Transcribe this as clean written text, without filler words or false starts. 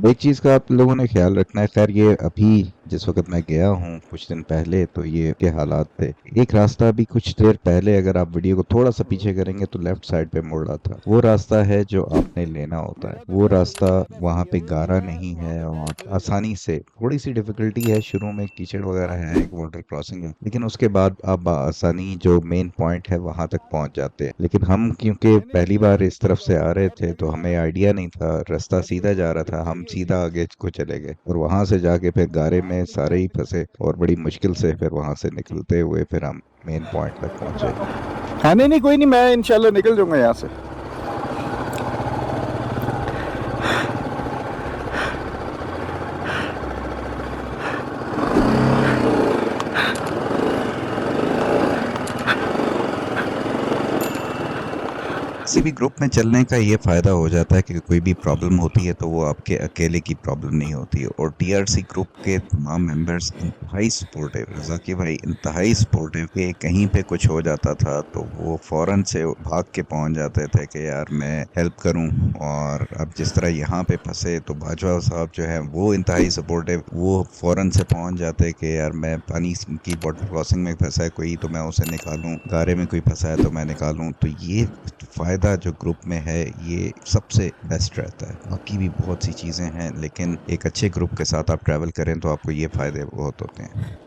एक चीज़ का आप लोगों ने ख्याल रखना है। खैर ये अभी जिस वक्त मैं गया हूँ कुछ दिन पहले तो ये के हालात थे। एक रास्ता अभी कुछ देर पहले अगर आप वीडियो को थोड़ा सा पीछे करेंगे तो लेफ्ट साइड पे मुड़ रहा था। वो रास्ता है जो आपने लेना होता है। वो रास्ता वहाँ पे गारा नहीं है और आसानी से, थोड़ी सी डिफिकल्टी है शुरू में, कीचड़ वगैरह है, एक वाटर क्रॉसिंग है, लेकिन उसके बाद आप आसानी जो मेन पॉइंट है वहां तक पहुंच जाते हैं। लेकिन हम क्योंकि पहली बार इस तरफ से आ रहे थे तो हमें आइडिया नहीं था, रास्ता सीधा जा रहा था, हम सीधा आगे को चले गए और वहां से जाके फिर गारे में सारे ही फंसे और बड़ी मुश्किल से फिर वहां से निकलते हुए फिर हम मेन पॉइंट तक पहुंचे। हाँ, नहीं नहीं, कोई नहीं, मैं इंशाल्लाह निकल जाऊंगा यहाँ से। किसी भी ग्रुप में चलने का ये फायदा हो जाता है कि कोई भी प्रॉब्लम होती है तो वो आपके अकेले की प्रॉब्लम नहीं होती है। और टीआरसी ग्रुप के तमाम मेंबर्स इंतहाई सपोर्टिव, रजाकी भाई इंतहाई सपोर्टिव, कि कहीं पे कुछ हो जाता था तो वो फौरन से भाग के पहुंच जाते थे कि यार मैं हेल्प करूं। और अब जिस तरह यहाँ पे फंसे तो बाजवा साहब जो है वो इंतहाई सपोर्टिव, वो फौरन से पहुंच जाते कि यार मैं पानी की वाटर क्रॉसिंग में फंसा है कोई तो मैं उसे निकालूं, गारे में कोई फंसा है तो मैं निकालूं। तो ये फायदा जो ग्रुप में है ये सबसे बेस्ट रहता है। बाकी भी बहुत सी चीजें हैं लेकिन एक अच्छे ग्रुप के साथ आप ट्रैवल करें तो आपको ये फायदे बहुत होते हैं।